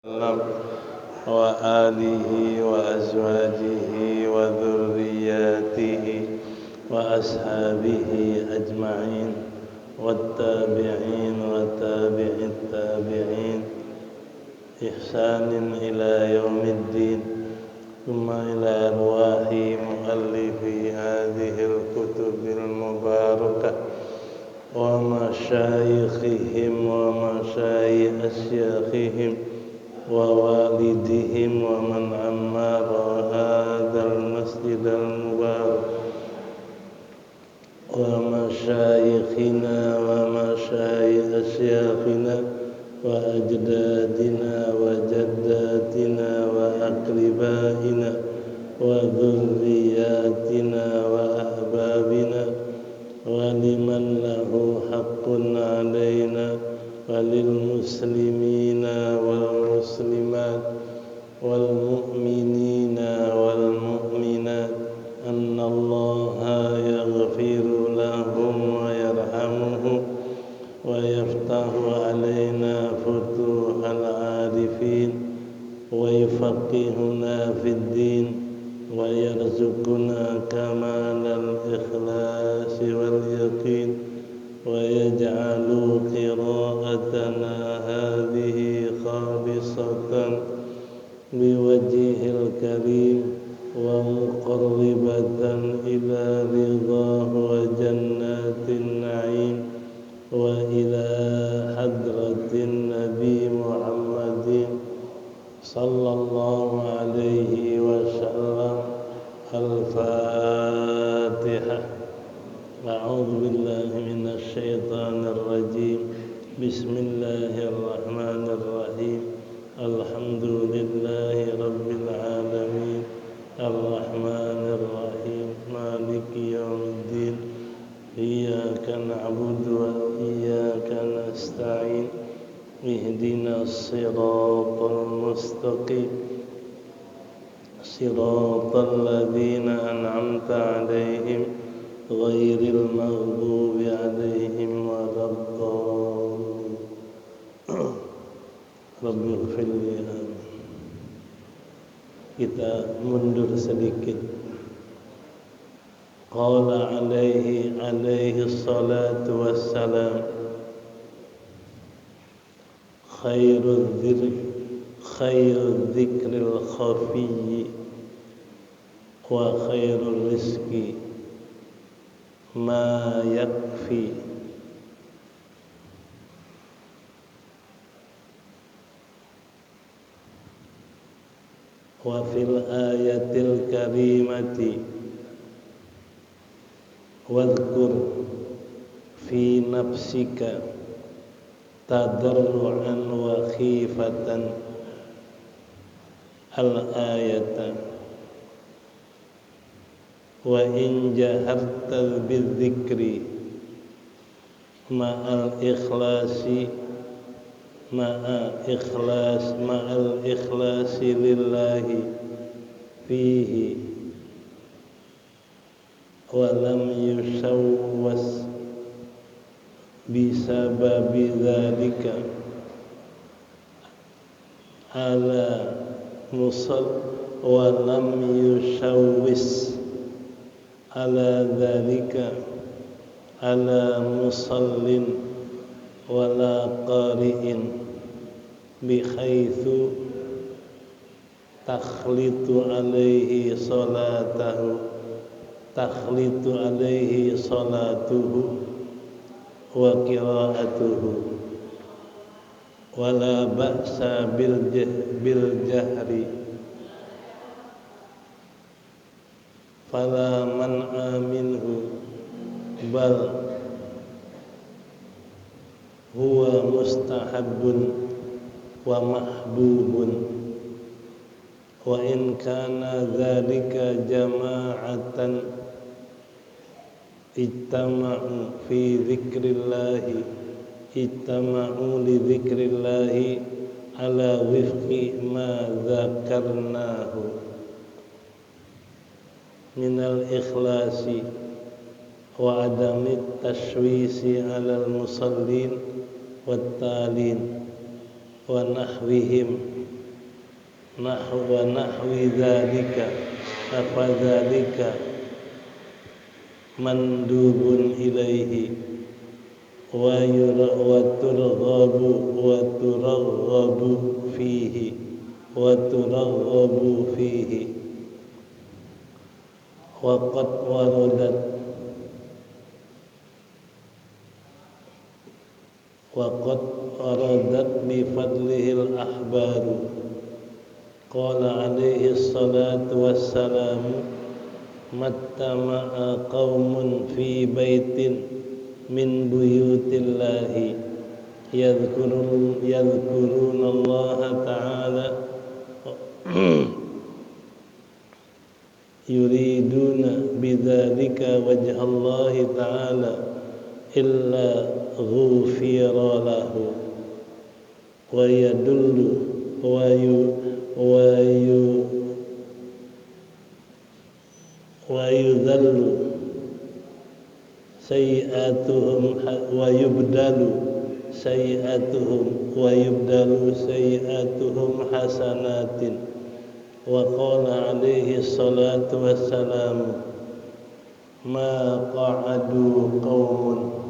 وسلم وآله وأزواجه وذرياته وأصحابه أجمعين والتابعين وتابع التابعين إحسان إلى يوم الدين ثم إلى أرواح مؤلفي هذه الكتب المباركة ومشايخهم ومشايخ أشياخهم ووالدهم ومن عمر هذا المسجد المبارك ومشايخنا ومشايخ أشياخنا وأجدادنا وجداتنا وأقربائنا وذرياتنا وأحبابنا ولمن له حق علينا وللمسلمين والمسلمات والمؤمنين والمؤمنات أن الله يغفر لهم ويرحمهم ويفتح علينا فتوح العارفين ويفقهنا في الدين ويرزقنا كمال الإخلاص واليقين ويجعل قراءتنا هذه خالصة بوجهه الكريم ومقربة إلى رضاه وجنات النعيم وإلى حضرة النبي محمد صلى الله عليه وسلم. الفاتحة. أعوذ بالله من الشيطان الرجيم. بسم الله الرحمن الرحيم. الحمد لله رب العالمين الرحمن الرحيم مالك يوم الدين إياك نعبد وإياك نستعين اهدنا الصراط المستقيم صراط الذين أنعمت عليهم غير المغضوب عليهم ولا الضالين. Rabbi ighfirli. Kita mundur sedikit. Qala alaihi salatu wassalam, khairu dzikril khafiyyi wa khairul rizqi ma yakfi. Wa fil ayatil karimati wadhkur fi nafsika tadarru'an wa khifatan al-ayata wa in jaharta bidzikri ma'al ikhlasi lillahi fihi wa lam yushawwas bisababi dzalika ala wa lam yushawwis ala dzalika ala musallin wala qari'in bihaitsu takhlitu alaihi salatuhu wa qira'atuhu wala ba'sa bil jahri fala man'a minhu bal huwa mustahabbun wa mahbubun wa in kana dzalika jama'atan ijtama'u li dzikrillahi ala wifqi ma dzakarnahu minal ikhlasi wa adamit tashwisi alal musallin wat talin wa nahwihim nahwa nahwi dzalika fadzalika mandubun ilaihi wa turaghabu fihi wa qad waradat bi fadlihil ahbaru qala alaihi salatu wassalamu mattama'a qaumun fi baitin min buyutillahi yadhkuruna Allah ta'ala yuriduna bidzalika wajha Allah ta'ala illa ghufira lahu wa yadullu wa yudhallu sayi'atuhum wa yubdalu sayi'atuhum hasanatin wa qala alaihi salatu wassalamu ma qa'adu qaumun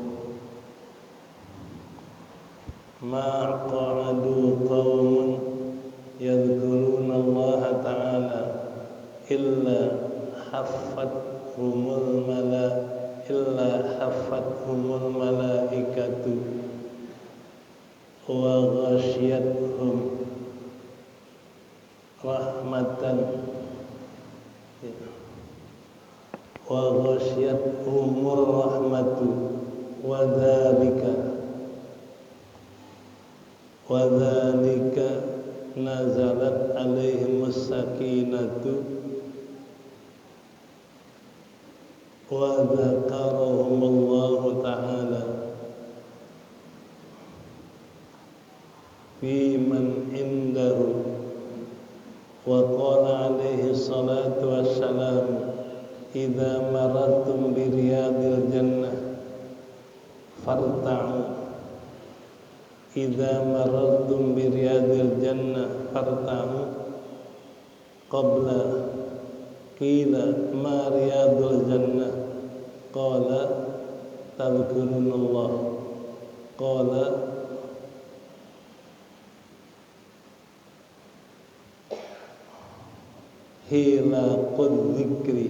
yadhkuruna Allah ta'ala illa haffathumul malaikatu wa ghashiyatuhum rahmatan wa ghashiyatuhumur rahmatu wa dzalika nazalat alaihimus sakinatu wa dzakarahumullahu ta'ala fi man indahu wa qala alaihi salatu wassalam idza marartum bi riyadil jannah farta'u qabla qila ma riyadul jannah qala tadhkurunallah qala hilaqud dzikri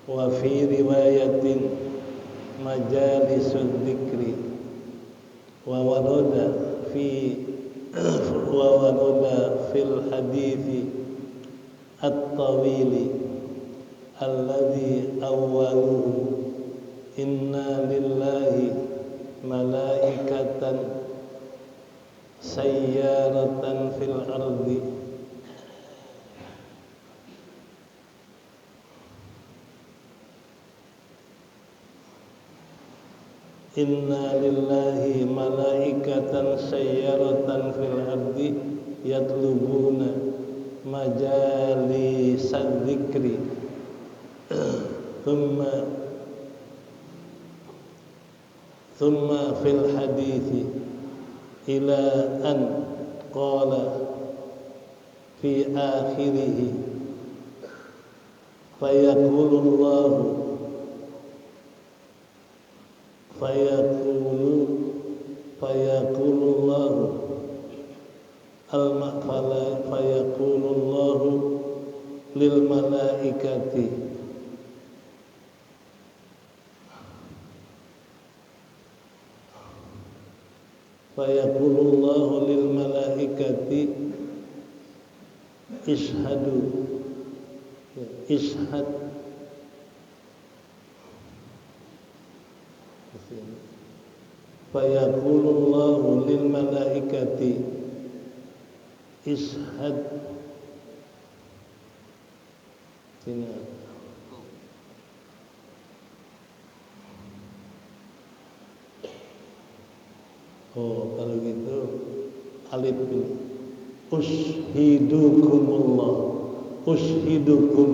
wa fi riwayatin majalisud dzikri wa warada fil hadithi at-tawili alladhi awwaluhu inna lillahi malaikatan sayyaratan fil ardi inna lillahi malaikatan sayyaratan fil ardi yatlubuna majalisad dzikri thumma fil hadithi ila an qala fi akhirih fayaqulullahu lil malaikati fayaqulullahu lil malaikati ishhad fayaqulullahu lil malaikati ishhad sini. Oh, kalau gitu alif ini ushidukumullah ushidukum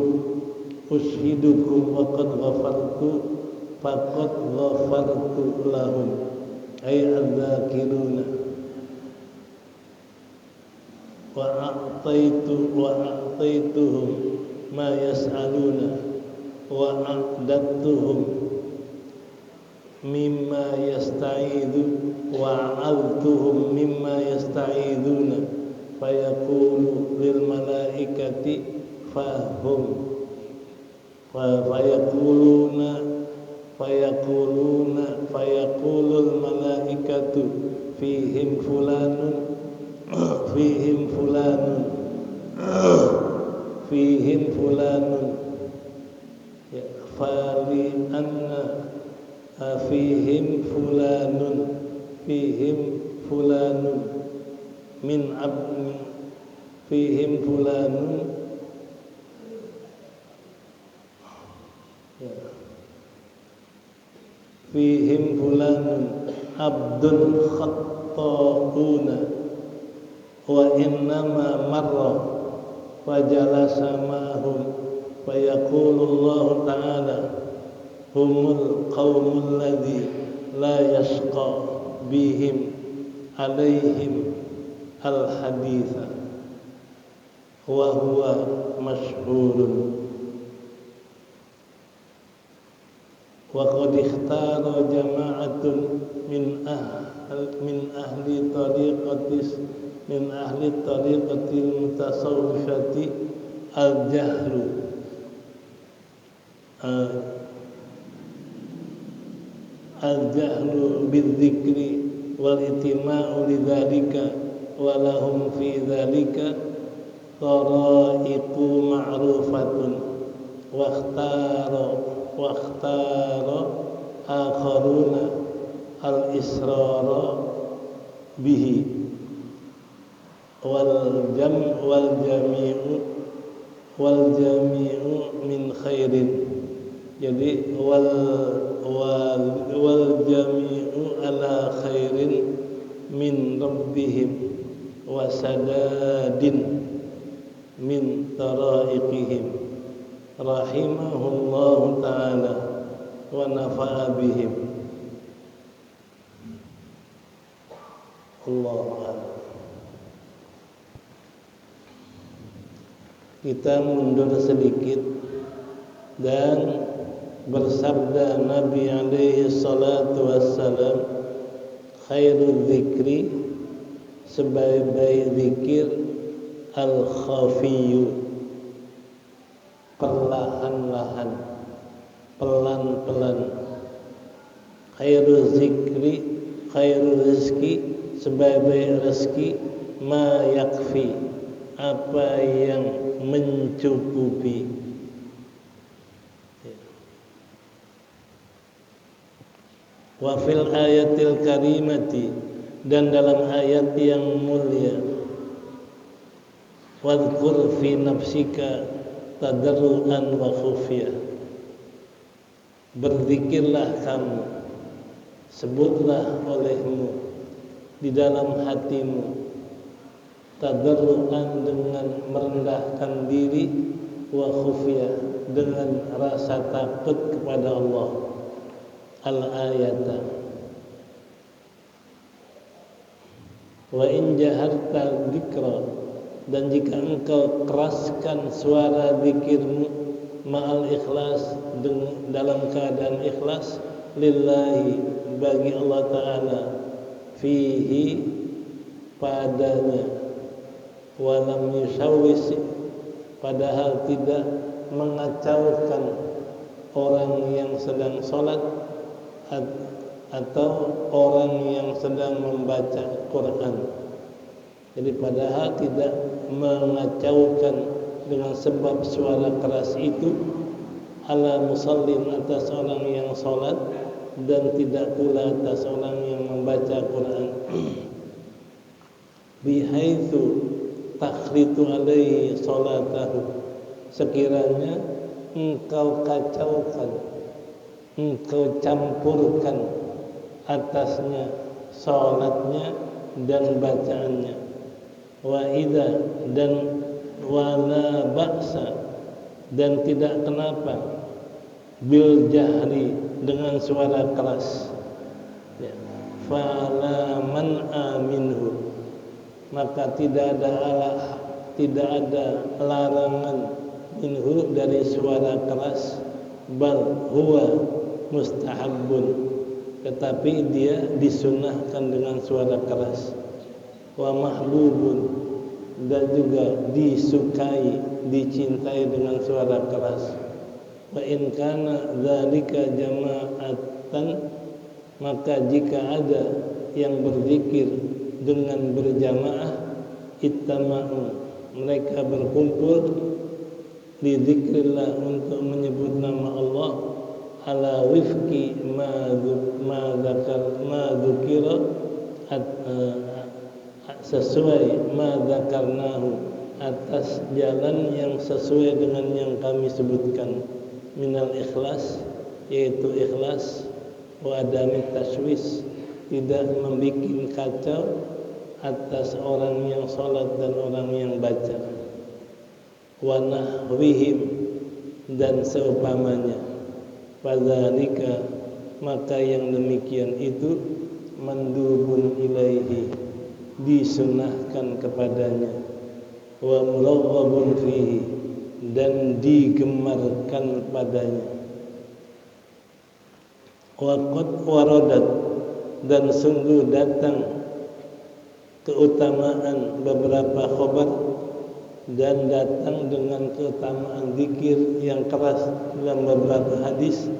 wa qad ghafartu faqad ghafartu lahum ay adzakiruna wa a'taituhum ma yas'aluna wa a'dadtuhum mimma yasta'idu wa a'adtuhum mimma yasta'iduna fayaqulu lil malaikati fahum fayaqulul malaikatu fihim fulanun ya, fali anna fihim fulanun min abni fihim fulanun ya, fihim fulanun abdun khatta'una wa innama marra fajalasa ma'hum fayaqulu Allah ta'ala humul qaumul ladzi la yashqa bihim alaihim al-haditha wa huwa masyhurun wa qad ikhtara jama'atun min ahli tariqatil mutasawwifati al-jahlu bidzikri wal itima'u lidzalika wa lahum fi dzalika tara'iqu ma'rufatun wa ikhtara akharuna al-israra bihi wal jami'u min khairin. Jadi wal jami'u ala khairin min rabbihim wa sadadin min tara'iqihim rahimahullahu ta'ala wa nafa'a bihim. Allah. Kita mundur sedikit dan bersabda Nabi alaihi salatu wassalam, khairul zikri, sebaik-baik zikir, al-khafiyyu, perlahan-lahan, pelan-pelan. Khairul zikri, khairul rizki, sebaik-baik rezeki, ma yakfi, apa yang mencukupi. Wa fil ayatil karimati, dan dalam ayat yang mulia, wadhkur fi nafsika tadarruan wa khufyah, berzikirlah kamu, sebutlah olehmu di dalam hatimu, tadarruan dengan merendahkan diri, wa khufyah dengan rasa takut kepada Allah. Al-ayata. Wa in jaharta dzikra, dan jika engkau keraskan suara zikirmu, ma'al ikhlas, dalam keadaan ikhlas, lillahi, bagi Allah Ta'ala, fihi, padanya, walam yusawwisi, padahal tidak mengacaukan orang yang sedang sholat atau orang yang sedang membaca Quran. Jadi padahal tidak mengacaukan dengan sebab suara keras itu, ala musallin, atas orang yang sholat, dan tidak pula atas orang yang membaca Quran. Bihaitsu takhritu alaihi sholatahu, sekiranya engkau kacaukan, engkau campurkan atasnya sholatnya dan bacaannya. Wa idza, dan wala ba'sa, dan tidak kenapa, bil jahri, dengan suara keras, ya. fala man aminhu, maka tidak ada larangan minhu dari suara keras, bal huwa mustahabbun, tetapi dia disunahkan dengan suara keras, wa mahbubun, dan juga disukai, dicintai dengan suara keras. Wa in kana dzalika jama'atan, maka jika ada yang berzikir dengan berjamaah, ittama'u, mereka berkumpul di zikrillah, untuk menyebut nama Allah, ala wifqi ma dzukira, sesuai ma dzakarnahu, atas jalan yang sesuai dengan yang kami sebutkan, minal ikhlas, yaitu ikhlas, wa adamit taswis, tidak membuat kacau atas orang yang salat dan orang yang baca, wa nahwihim, dan seumpamanya. Fadzalika, maka yang demikian itu, mandubun ilaihi, disunahkan kepadanya, wa muraghabun fihi, dan digemarkan padanya. Wa qad waradat, dan sungguh datang keutamaan beberapa khabar, dan datang dengan keutamaan zikir yang keras dalam beberapa hadis.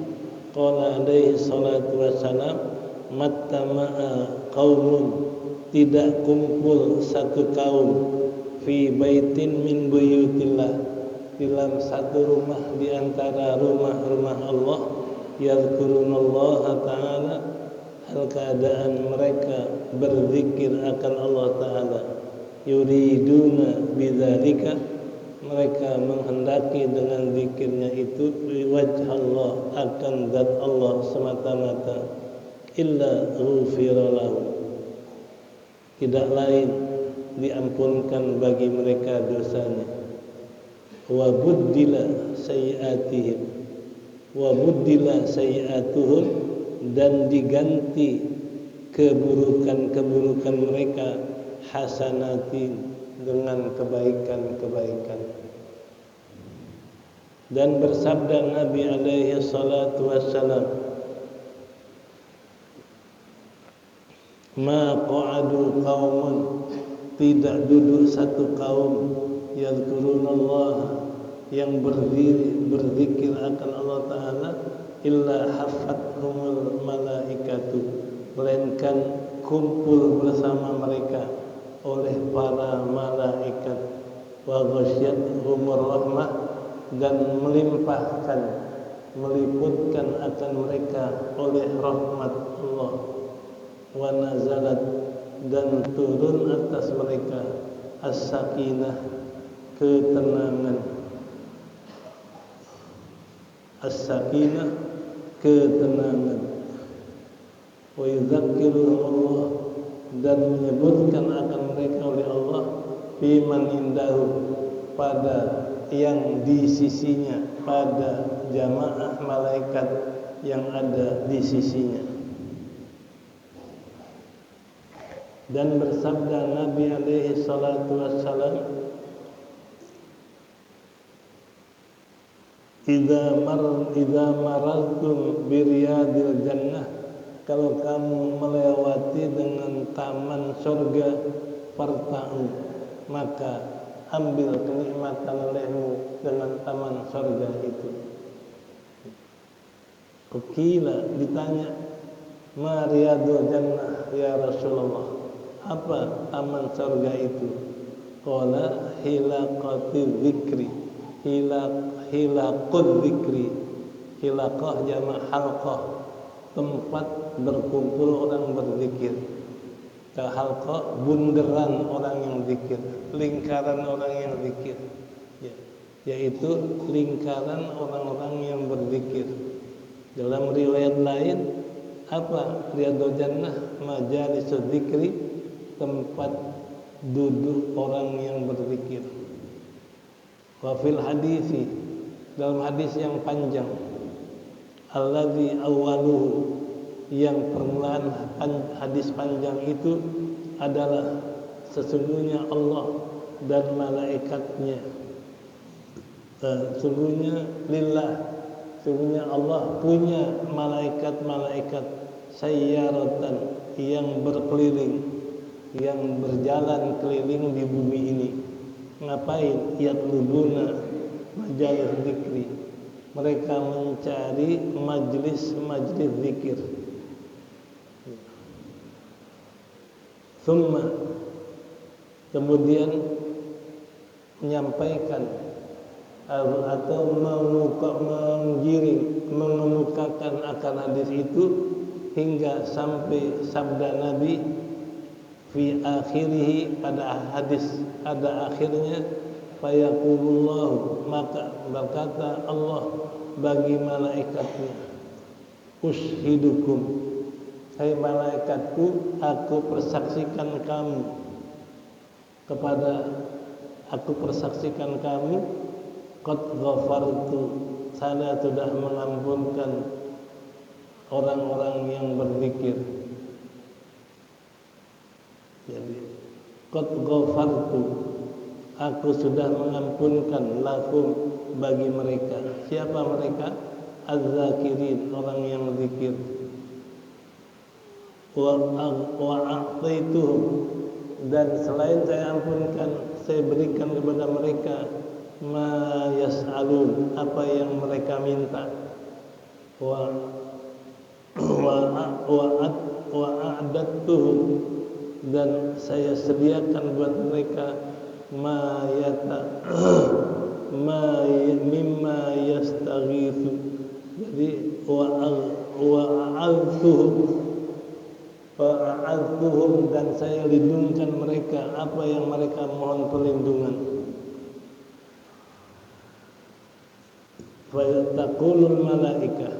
Qala alaihi salatu wassalam, mattama'a qaumun, tidak kumpul satu kaum, fi baitin min buyutillah, dalam satu rumah di antara rumah-rumah Allah, yadhkurunallaha ta'ala, hal keadaan mereka berzikir akan Allah Ta'ala, yuriduna bidzalika, mereka menghendaki dengan zikirnya itu, wajh Allah, akan zat Allah semata-mata, illa ghufira lahu, tidak lain diampunkan bagi mereka dosanya, wa buddila sayiatihim, wa buddila sayiatuhum, dan diganti keburukan-keburukan mereka, hasanatin, dengan kebaikan-kebaikan. Dan bersabda Nabi alaihi salatu wassalam, ma qa'adu qaumun, tidak duduk satu kaum, yadhkurunallah, yang berzikir akan Allah Ta'ala, illa hafathumul malaikatu, melainkan kumpul bersama mereka oleh para malaikat, wa ghasyiyatuhumur rahmah, dan meliputkan akan mereka oleh rahmat Allah, wa nazalat, dan turun atas mereka as-sakinah, ketenangan, as-sakinah, ketenangan, wa yudzakiruhum Allah, dan menyebutkan akan mereka oleh Allah, fiman indahu, pada yang di sisinya, pada jamaah malaikat yang ada di sisinya. Dan bersabda Nabi alaihi salatu wassalam, idza marartum biriyadil jannah, kalau kamu melewati dengan taman surga, farta'u, maka ambil kenikmatan olehmu dengan taman surga itu. Qila, ditanya, ma riyadul jannah ya Rasulullah, apa taman surga itu? Qala hilaqatil dzikri, hilaqul dzikri, hilaqah jamak halqah, tempat berkumpul orang berzikir. Halqah, bunderan orang yang zikir, lingkaran orang yang zikir, yaitu lingkaran orang-orang yang berzikir. Dalam riwayat lain, apa riyadul jannah? Majalisuz dzikri, tempat duduk orang yang berzikir. Wa fil hadisi, dalam hadis yang panjang, alladzi awwaluhu, yang permulaan hadis panjang itu adalah sesungguhnya Allah dan malaikatnya. Sesungguhnya Allah punya malaikat-malaikat sayyaratan yang berkeliling, yang berjalan keliling di bumi ini. Ngapain? Yatlubuna majalis zikri. Mereka mencari majlis-majlis zikir. Thumma, kemudian menyampaikan atau mengemukakan akan hadis itu hingga sampai sabda Nabi fi akhirih, pada hadis ada akhirnya, fayaqulullahu, maka berkata Allah bagi malaikatnya, ushidukum, hai malaikatku, aku persaksikan kamu qad ghafartu, saya sudah mengampunkan orang-orang yang berzikir. Jadi qad ghafartu, aku sudah mengampunkan lakum, bagi mereka. Siapa mereka? Az-zakirin, orang yang berzikir. Wa a'taituhum, dan selain saya ampunkan, saya berikan kepada mereka ma yas'alun, apa yang mereka minta. Wa a'dattuhum, dan saya sediakan buat mereka mimma yastaghithu. Jadi wa'adzuhum, dan saya lindungkan mereka apa yang mereka mohon perlindungan. Fa taqulul malaikah,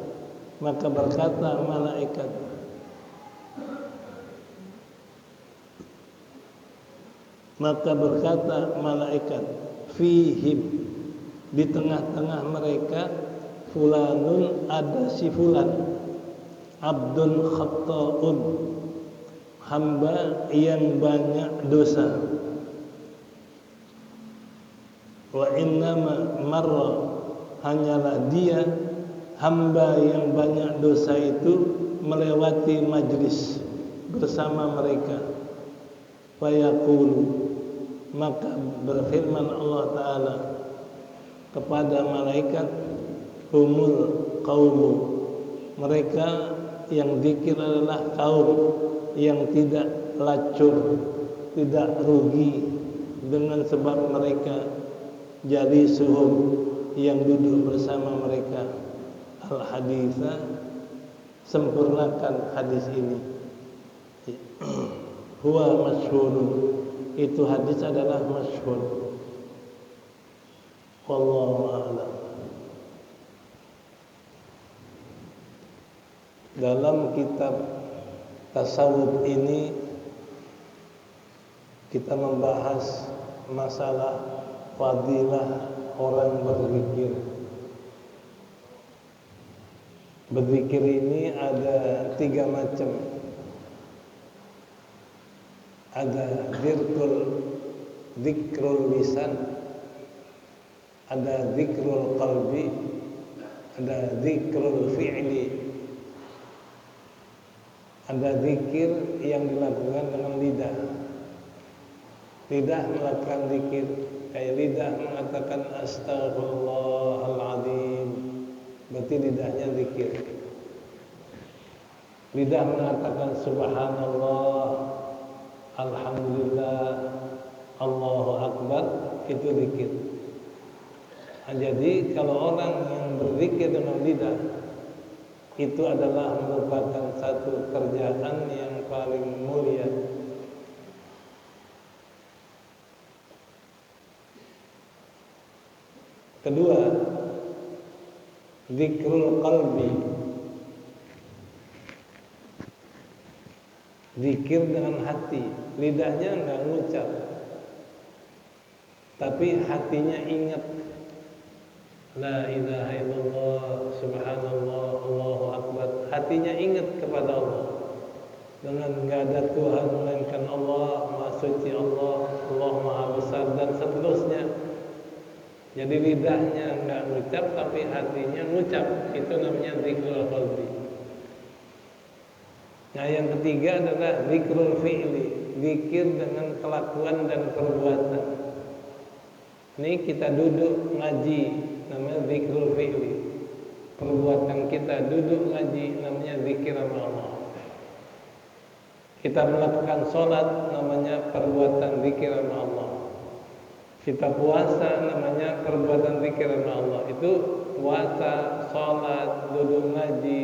maka berkata malaikat, fihim, di tengah-tengah mereka, fulanun, ada si fulan, abdun khatta'un, hamba yang banyak dosa. Wa innama marra, hanyalah dia hamba yang banyak dosa itu melewati majlis bersama mereka. Fayaqulu, maka berfirman Allah Ta'ala kepada malaikat, humul qaumu, mereka yang zikir adalah kaum yang tidak lacur, tidak rugi dengan sebab mereka jadi suhum, yang duduk bersama mereka. Al-haditha, sempurnakan hadis ini. Huwa masyhurun, itu hadis adalah masyhur. Wallahu a'lam. Dalam kitab tasawuf ini kita membahas masalah fadilah orang berzikir. Berzikir ini ada 3 macam. Ada zikrul lisan, ada zikrul qalbi, ada zikrul fi'li. Ada zikir yang dilakukan dengan lidah. Lidah melakukan zikir, kayak lidah mengatakan astaghfirullahaladzim, berarti lidahnya zikir. Lidah mengatakan subhanallah, alhamdulillah, Allahu akbar, itu zikir. Nah, jadi kalau orang yang berzikir dengan lidah, itu adalah merupakan satu kerjaan yang paling mulia. Kedua, zikrul qalbi, zikir dengan hati. Lidahnya enggak ngucap, tapi hatinya ingat. La ilaha illallah, subhanallah, Allahu akbar. hatinya ingat kepada Allah dengan nggak ada Tuhan melainkan Allah, Maha Suci Allah, Allah Maha Besar dan seterusnya. Jadi lidahnya nggak ngucap tapi hatinya ngucap, itu namanya zikrul qalbi. Nah yang ketiga adalah zikrul fi'li, zikir dengan kelakuan dan perbuatan. Ini kita duduk ngaji namanya zikrul fi'li. Perbuatan kita duduk ngaji namanya zikir sama Allah. Kita melakukan sholat namanya perbuatan zikir sama Allah. Kita puasa namanya perbuatan zikir sama Allah. Itu puasa, sholat, duduk ngaji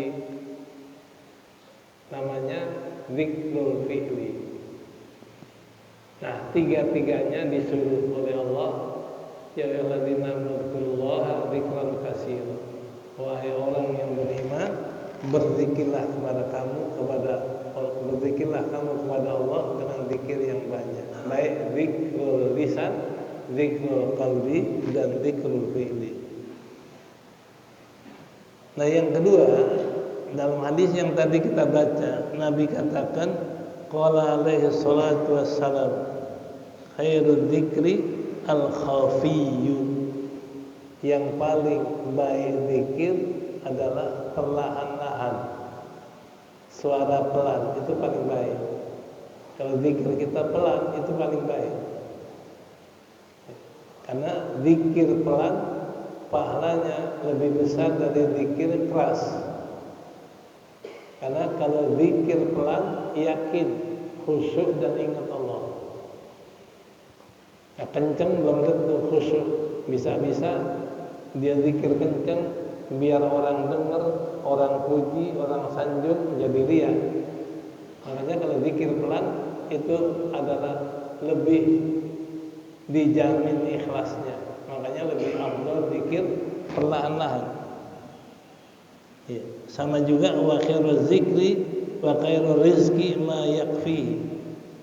namanya zikrul fi'li. Nah, tiga-tiganya disuruh oleh Allah, ya ayyuhalladzina amanu dzikran katsira. Wahai orang yang beriman, berzikirlah kamu kepada Allah dengan zikir yang banyak. Baik zikrul lisan, zikrul qalbi dan zikrul fi'li. Nah, yang kedua, dalam hadis yang tadi kita baca, Nabi katakan, qala alaihi salatu wassalam, khairul dzikri al-khafiyyu. Yang paling baik zikir adalah perlahan-lahan, suara pelan, itu paling baik. Kalau zikir kita pelan, itu paling baik. Karena zikir pelan pahalanya lebih besar dari zikir keras. Karena kalau zikir pelan, yakin, khusyuk dan ingat Allah. Nah, kenceng belum tentu khusyuk. Bisa-bisa dia zikir kenceng biar orang dengar, orang puji, orang sanjung, jadi riya. Makanya kalau zikir pelan itu adalah lebih dijamin ikhlasnya. Makanya lebih afdal zikir perlahan-lahan. Ya. Sama juga wa khairuz zikri wa khairur rizqi ma yakfi.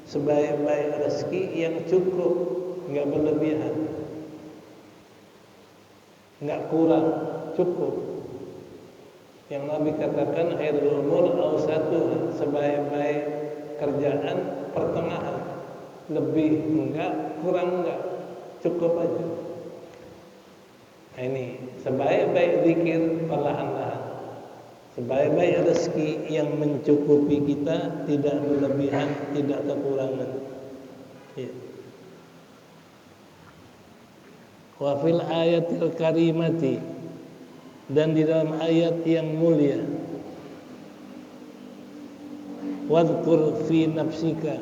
Sebaik-baik rezeki yang cukup, enggak berlebihan. Enggak kurang, cukup. Yang Nabi katakan khairul umur awsatuha, sebaik-baik kerjaan pertengahan. Lebih enggak, kurang enggak, cukup aja. Nah, ini sebaik-baik zikir perlahan-lahan. Sebaik-baik rezeki yang mencukupi kita, tidak berlebihan, tidak kekurangan. Ya. Wa fil ayatil karimati, dan di dalam ayat yang mulia, wadhkur fi nafsika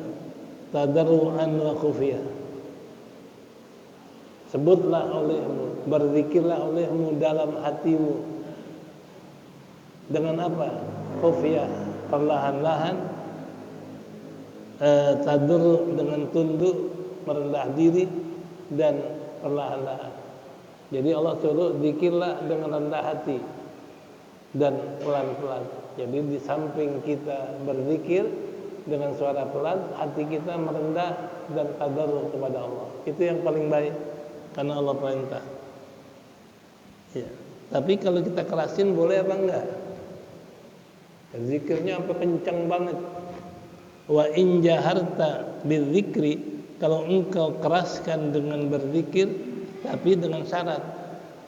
tadarruan wa khufiyah. Sebutlah olehmu, berzikirlah olehmu dalam hatimu. Dengan apa? Khufiyah, perlahan-lahan, tadarru dengan tunduk, merendah diri, dan perlahan-lahan. Jadi Allah suruh zikirlah dengan rendah hati dan pelan-pelan. Jadi di samping kita berzikir dengan suara pelan, hati kita merendah dan tadarru kepada Allah. Itu yang paling baik karena Allah perintah. Ya. Tapi kalau kita kerasin boleh apa enggak? Zikirnya apa kencang banget. Wa in jaharta bidzikri, kalau engkau keraskan dengan berzikir, tapi dengan syarat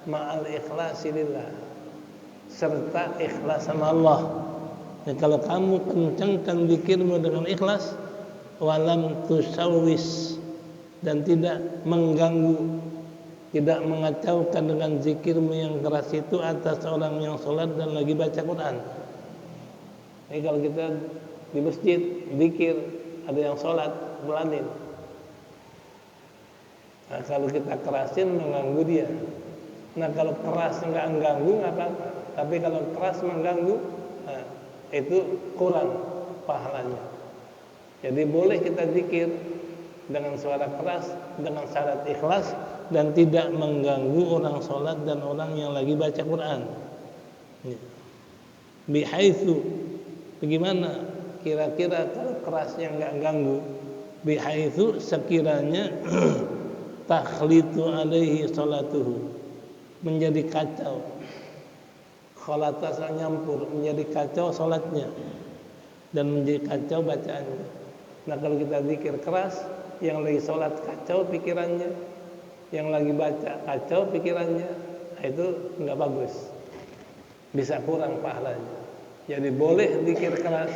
ma'al ikhlasi lillah, serta ikhlas sama Allah. Ya, kalau kamu kencangkan zikirmu dengan ikhlas, walam tusawwis, dan tidak mengganggu, tidak mengacaukan dengan zikirmu yang keras itu atas orang yang sholat dan lagi baca Quran. Jadi kalau kita di masjid zikir, ada yang sholat, pelanin. Nah, kalau kita kerasin mengganggu dia. Nah, kalau keras enggak mengganggu enggak apa-apa. Tapi kalau keras mengganggu, nah, itu kurang pahalanya. Jadi boleh kita zikir dengan suara keras, dengan syarat ikhlas dan tidak mengganggu orang sholat dan orang yang lagi baca Quran. Bihaitsu, bagaimana kira-kira kalau kerasnya enggak ganggu? Bihaitsu, sekiranya takhlitu alaihi salatuhu, menjadi kacau, Khalatasnya nyampur, menjadi kacau salatnya dan menjadi kacau bacaannya. Nah, kalau kita zikir keras, yang lagi salat kacau pikirannya, yang lagi baca kacau pikirannya, nah itu enggak bagus. Bisa kurang pahalanya. Jadi boleh zikir keras.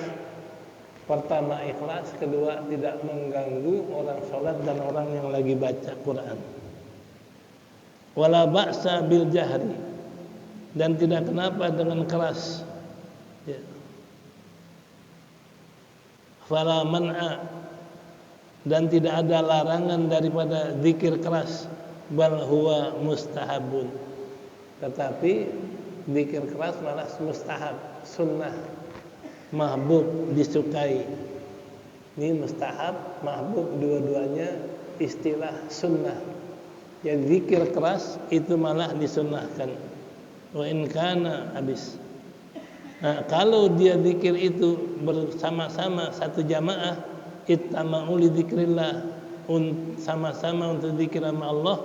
Pertama ikhlas, kedua tidak mengganggu orang salat dan orang yang lagi baca Quran. Wala ba'sa bil jahri, dan tidak kenapa dengan keras. Ya. Fala man'a, dan tidak ada larangan daripada zikir keras, bal huwa mustahabun. Tetapi zikir keras malah mustahab, sunnah, mahbub, disukai. Ini mustahab, mahbub, dua-duanya istilah sunnah. Jadi zikir keras itu malah disunnahkan. Wa in kana habis. Nah, kalau dia zikir itu bersama-sama satu jamaah, ittama'u li dzikrillah, sama-sama untuk zikir sama Allah,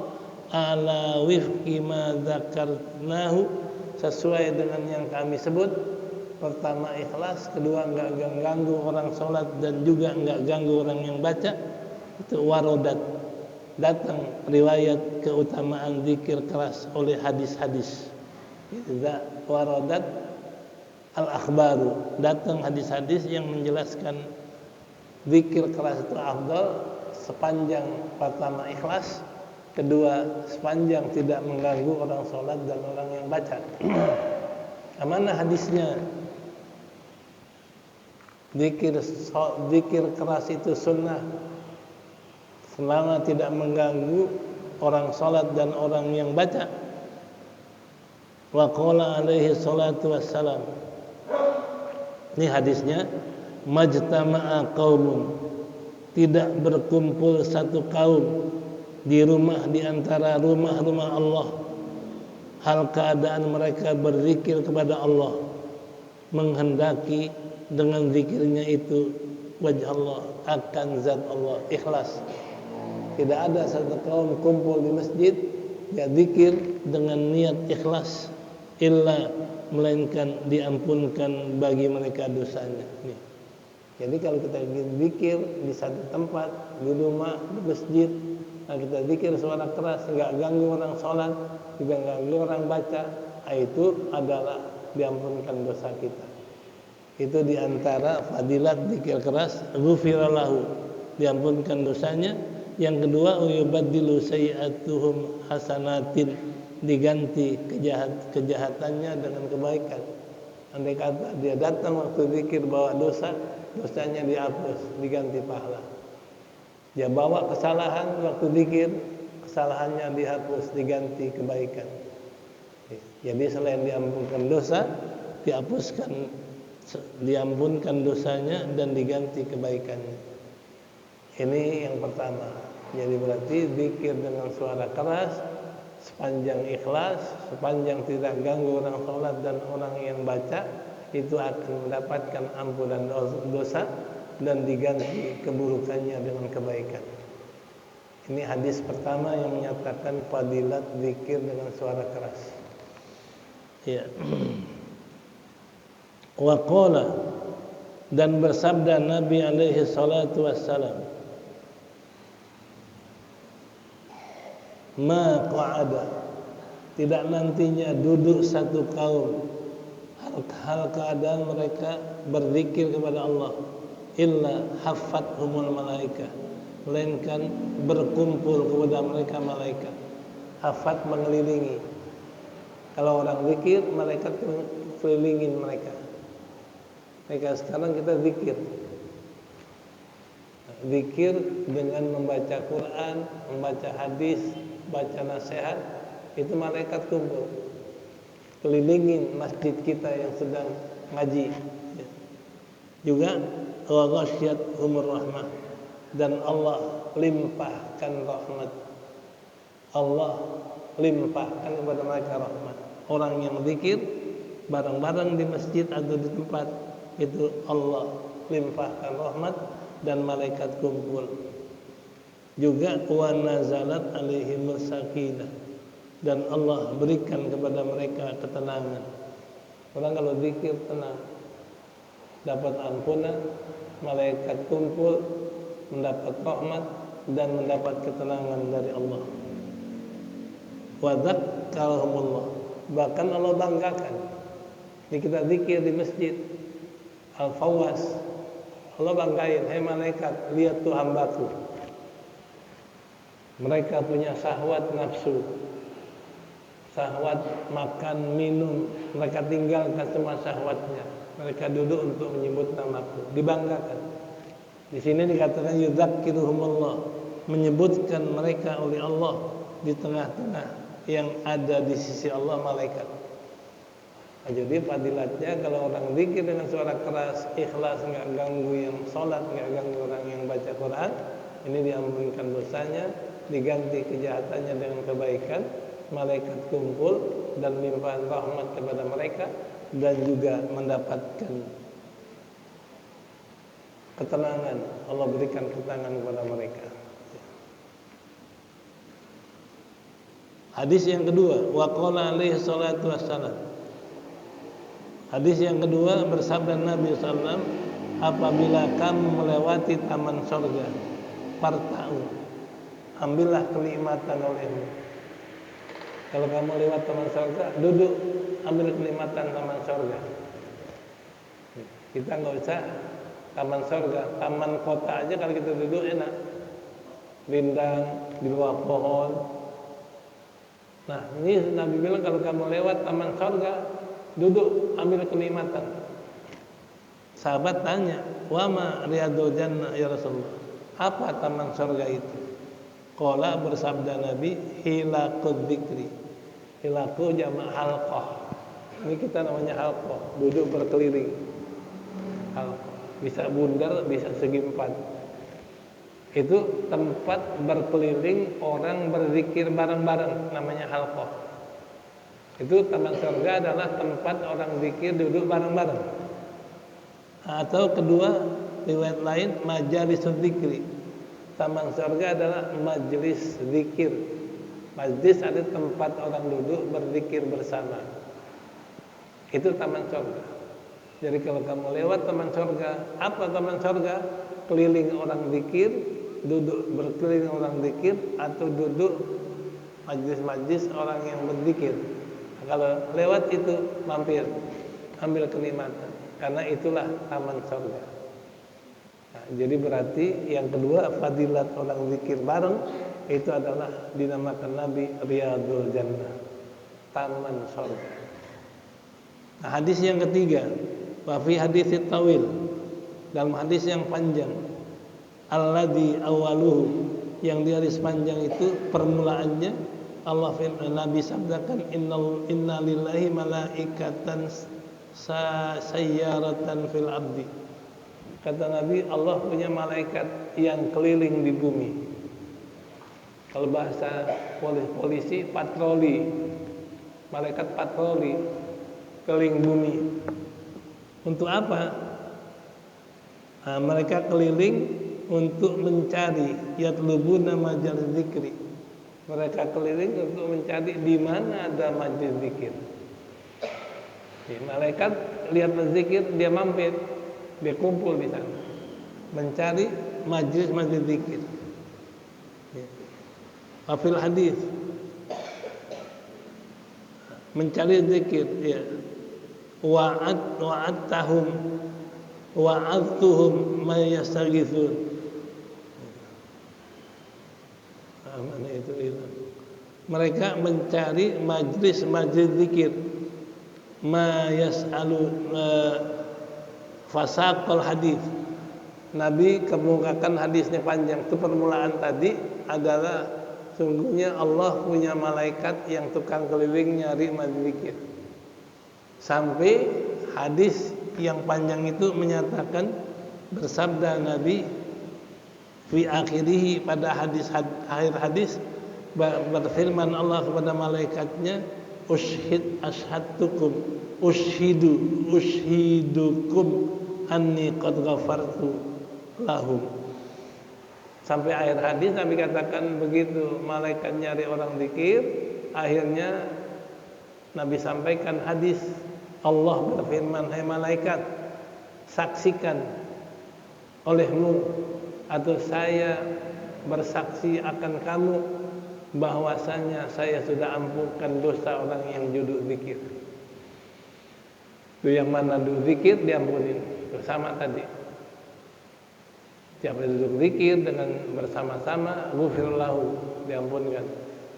ala wifqi ma dzakarnahu, sesuai dengan yang kami sebut. Pertama ikhlas, kedua enggak ganggu orang sholat dan juga enggak ganggu orang yang baca. Itu warodat, datang riwayat keutamaan zikir keras oleh hadis-hadis. Idza warodat al-akhbaru, datang hadis-hadis yang menjelaskan zikir keras itu afdal sepanjang pertama ikhlas, kedua sepanjang tidak mengganggu orang sholat dan orang yang baca. Mana hadisnya? Zikir keras itu sunnah selama tidak mengganggu orang sholat dan orang yang baca. Wa qala alaihi salatu wassalam, ini hadisnya, majtama'a qaumun, tidak berkumpul satu kaum di rumah di antara rumah-rumah Allah, hal keadaan mereka berzikir kepada Allah, menghendaki dengan zikirnya itu wajah Allah, akan zat Allah, ikhlas. Tidak ada satu kaum kumpul di masjid ya zikir dengan niat ikhlas, illa melainkan diampunkan bagi mereka dosanya. Nih. Jadi kalau kita zikir di satu tempat, di rumah, di masjid, nah kita zikir suara keras, enggak ganggu orang sholat, juga enggak ganggu orang baca, itu adalah diampunkan dosa kita. Itu diantara fadilat zikir keras, ghufiralahu, diampunkan dosanya. Yang kedua, yubaddilu sayyi'atuhum hasanatin, diganti kejahatannya dengan kebaikan. Andai kata dia datang waktu zikir bawa dosa, dosanya dihapus, diganti pahala. Dia bawa kesalahan waktu zikir, kesalahannya dihapus, diganti kebaikan. Jadi selain diampunkan dosa, diampunkan dosanya dan diganti kebaikannya. Ini yang pertama. Jadi berarti zikir dengan suara keras, sepanjang ikhlas, sepanjang tidak ganggu orang sholat dan orang yang baca, itu akan mendapatkan ampunan dosa dan diganti keburukannya dengan kebaikan. Ini hadis pertama yang menyatakan fadilat zikir dengan suara keras. Ya. Wa qala, dan bersabda Nabi alaihi salatu wassalam, ma qa'ada, tidak nantinya duduk satu kaum hal keadaan mereka berzikir kepada Allah, illa haffathumul malaika, melainkan berkumpul kepada mereka malaikat. Hafat mengelilingi. Kalau orang zikir, malaikat kelilingin mereka. Mereka sekarang kita zikir. Zikir dengan membaca Quran, membaca hadis, baca nasihat, itu malaikat kumpul kelilingin masjid kita yang sedang ngaji. Juga wa ghasyiyatuhumur rahmah, dan Allah limpahkan rahmat. Allah limpahkan kepada mereka rahmat. Orang yang zikir bareng-bareng di masjid atau di tempat, itu Allah limpahkan rahmat dan malaikat kumpul. Juga wa nazalat alaihimus sakinah, dan Allah berikan kepada mereka ketenangan. Orang kalau zikir tenang, dapat ampunan, malaikat kumpul, mendapat rahmat dan mendapat ketenangan dari Allah. Wa dzakkarahumullah. Bahkan Allah banggakan. Ini kita zikir di masjid Al-Fawwas, Allah banggain, hai malaikat, lihat tuh hambaku. Mereka punya syahwat nafsu, syahwat makan, minum, mereka tinggalkan semua syahwatnya. Mereka duduk untuk menyebut namaku, dibanggakan. Di sini dikatakan yudzakkiruhumullah, menyebutkan mereka oleh Allah di tengah-tengah yang ada di sisi Allah malaikat. Nah, jadi fadilatnya kalau orang zikir dengan suara keras, ikhlas, nggak ganggu yang sholat, nggak ganggu orang yang baca Quran, ini diampunkan dosanya, diganti kejahatannya dengan kebaikan, malaikat kumpul dan limpahan rahmat kepada mereka, dan juga mendapatkan ketenangan. Allah berikan ketenangan kepada mereka. Hadis yang kedua, wa qala alaihi salatu wassalam. Hadis yang kedua, bersabda Nabi SAW, apabila kamu melewati taman surga, parta'u, ambillah kenikmatan olehmu. Kalau kamu lewat taman surga, duduk, ambil kenikmatan taman surga. Kita nggak usah taman surga, taman kota aja kalau kita duduk enak, rindang di bawah pohon. Nah, ini Nabi bilang kalau kamu lewat taman surga, duduk, ambil kenikmatan. Sahabat tanya, wa ma riyadul jannah ya Rasulullah? Apa taman surga itu? Qala, bersabda Nabi, hilaqud dzikri. Hilaqu jamak halqah. Ini kita namanya halqah, duduk berkeliling. Halqah. Bisa bundar, bisa segi empat. Itu tempat berkeliling orang berzikir bareng-bareng, namanya halqah. Itu taman surga adalah tempat orang zikir duduk bareng-bareng. Atau kedua riwayat lain, majalisun dzikri. Taman surga adalah majelis zikir. Majlis ada tempat orang duduk berzikir bersama. Itu taman surga. Jadi kalau kamu lewat taman surga, apa taman surga? Keliling orang zikir, duduk berkeliling orang zikir, atau duduk majlis-majlis orang yang berzikir. Kalau lewat itu mampir, ambil kenikmatan, karena itulah taman surga. Nah, jadi berarti yang kedua, fadilat orang zikir bareng itu adalah dinamakan Nabi Riyadul Jannah, taman surga. Nah, hadis yang ketiga, wa fi hadits tawil, dalam hadis yang panjang, alladzi awaluhu, yang di hadis panjang itu permulaannya Allah Nabi sabdakan, inna lillahi malaikatan sayyaratan fil abdi. Kata Nabi, Allah punya malaikat yang keliling di bumi. Kalau bahasa polisi, patroli. Malaikat patroli keliling bumi. Untuk apa? Nah, mereka keliling untuk mencari yatlubuna majalis dzikri. Mereka keliling untuk mencari di mana ada majlis zikir. Malaikat lihat zikir, dia mampir, dia kumpul di sana, mencari majlis zikir. Afil hadis, mencari zikir. Ya. Wa'adtuhum mayastaghithun. Mana itu? Mereka mencari majlis zikir. Ma yas'alu fasaqal hadis. Nabi kemukakan hadisnya panjang. Itu permulaan tadi adalah sungguhnya Allah punya malaikat yang tukang keliling nyari majlis zikir. Sampai hadis yang panjang itu menyatakan, bersabda Nabi fi akhirih, pada akhir hadis berfirman Allah kepada malaikatnya, ushidukum anni qad ghafartu lahum. Sampai akhir hadis Nabi katakan begitu, malaikat nyari orang zikir. Akhirnya Nabi sampaikan hadis Allah berfirman, hai malaikat, saksikan olehmu atau saya bersaksi akan kamu bahwasanya saya sudah ampunkan dosa orang yang duduk zikir. Itu yang mana duduk zikir diampunin, bersama tadi. Siapa duduk zikir dengan bersama-sama, ghufirlahu, diampunkan.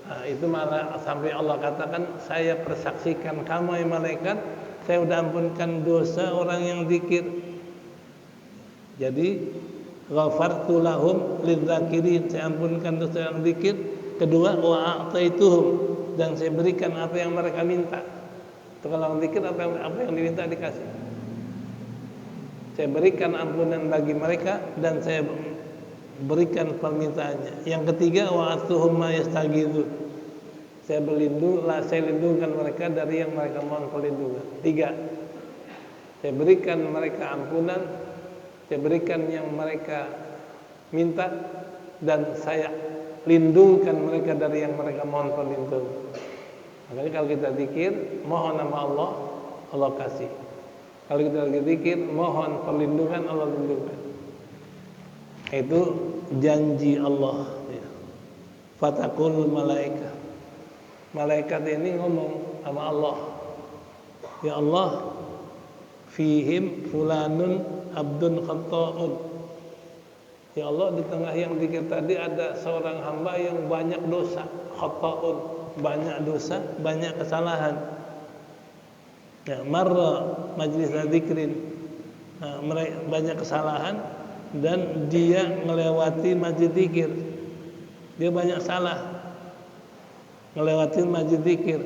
Nah, itu malah sampai Allah katakan, saya persaksikan kamu ya malaikat, saya sudah ampunkan dosa orang yang zikir. Jadi ghafartu lahum lidzakirin, saya ampunkan dosa yang zikir. Kedua, wa a'taituhum, dan saya berikan apa yang mereka minta. Kalau orang zikir apa yang diminta dikasih. Saya berikan ampunan bagi mereka dan saya berikan permintaannya. Yang ketiga, wa atuhum ma yastaghitsu, saya lindungkan mereka dari yang mereka mohon perlindungan. Tiga, saya berikan mereka ampunan, saya berikan yang mereka minta, dan saya lindungkan mereka dari yang mereka mohon perlindungan. Makanya kalau kita zikir, mohon nama Allah, Allah kasih. Kalau kita lagi zikir, mohon perlindungan, Allah lindungkan. Itu janji Allah. Fatakul malaikat. Malaikat ini ngomong sama Allah, ya Allah, fihim fulanun abdun khata'un. Ya Allah, di tengah yang zikir tadi ada seorang hamba yang banyak dosa, khata'un, banyak dosa, banyak kesalahan. Ya, marra majlis zikrin, banyak kesalahan, dan dia melewati majlis zikir. Dia banyak salah, melewati majlis zikir.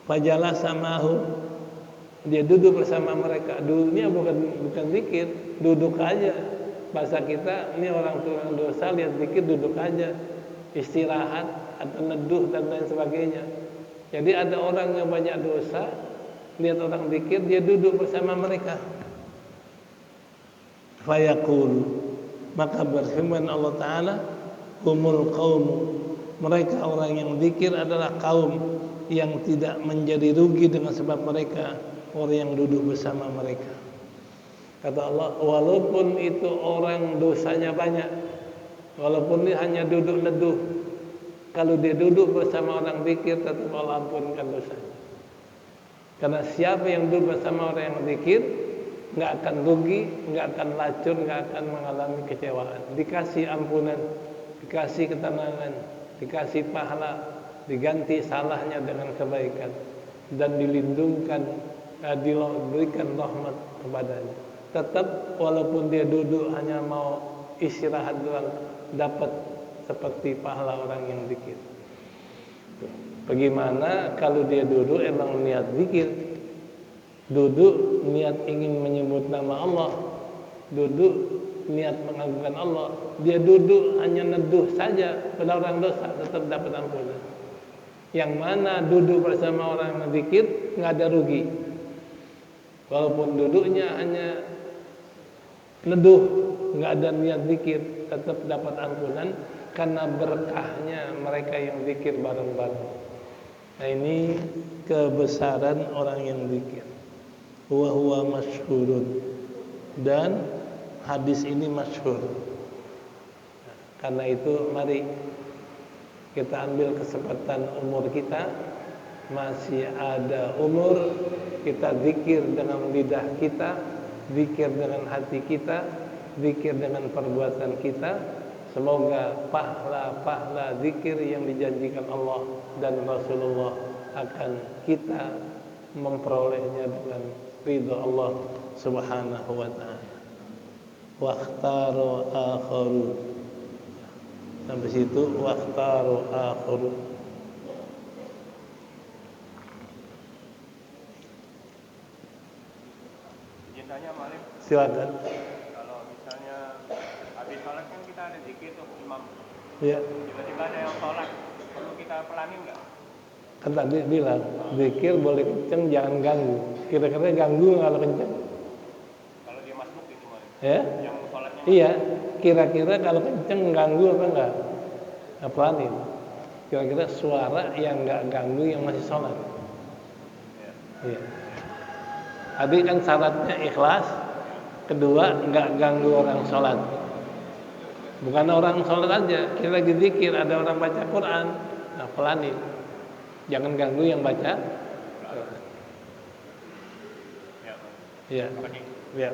Fajalah samahu, dia duduk bersama mereka. Duduknya bukan zikir, duduk aja. Bahasa kita, ini orang tukang dosa lihat zikir duduk aja, istirahat atau neduh dan lain sebagainya. Jadi ada orang yang banyak dosa, lihat orang zikir, dia duduk bersama mereka. Fayaqul, maka berfirman Allah Ta'ala, humul qaum, mereka orang yang zikir adalah kaum yang tidak menjadi rugi dengan sebab mereka orang yang duduk bersama mereka. Kata Allah, walaupun itu orang dosanya banyak, walaupun dia hanya duduk neduh, kalau dia duduk bersama orang zikir, tetap Allah ampunkan dosanya. Karena siapa yang duduk bersama orang yang zikir, nggak akan rugi, nggak akan lacur, nggak akan mengalami kecewaan. Dikasih ampunan, dikasih ketenangan, dikasih pahala, diganti salahnya dengan kebaikan, dan dilindungkan, diberikan rahmat kepadanya. Tetap walaupun dia duduk hanya mau istirahat doang, dapat seperti pahala orang yang zikir. Bagaimana kalau dia duduk emang niat zikir, duduk niat ingin menyebut nama Allah, duduk niat mengagungkan Allah, dia duduk hanya neduh saja pada orang dosa, tetap dapat ampunan. Yang mana duduk bersama orang yang zikir nggak ada rugi, walaupun duduknya hanya neduh, nggak ada niat zikir, tetap dapat ampunan karena berkahnya mereka yang zikir bareng-bareng. Nah, ini kebesaran orang yang zikir. Wa huwa masyhurun, dan hadis ini masyhur. Karena itu mari kita ambil kesempatan umur kita, masih ada umur, kita zikir dengan lidah kita, zikir dengan hati kita, zikir dengan perbuatan kita. Semoga pahala-pahala zikir yang dijanjikan Allah dan Rasulullah akan kita memperolehnya dengan ridha Allah Subhanahu wa ta'ala. Waqtaru akharu, sampai situ waqtaru akharu. Cintanya Malik. Silakan. Kalau misalnya habis sholat kan kita ada zikir tuh imam. Ya. Tiba-tiba ada yang sholat, perlu kita pelanin nggak? Kan tadi bilang zikir boleh kenceng, jangan ganggu. Kira-kira ganggu kalau kenceng? Kalau dia masuk gitu Malik. Ya? Yang sholatnya. Iya. Kira-kira kalau kenceng ganggu apa enggak? Pelanin. Kira-kira suara yang enggak ganggu yang masih sholat. Ya. Iya. Tadi kan syaratnya ikhlas, kedua nggak ganggu orang sholat. Bukan orang sholat aja, kita lagi zikir, ada orang baca Quran, nah pelanin. Jangan ganggu yang baca Quran. Ya. Iya. Oke. Iya.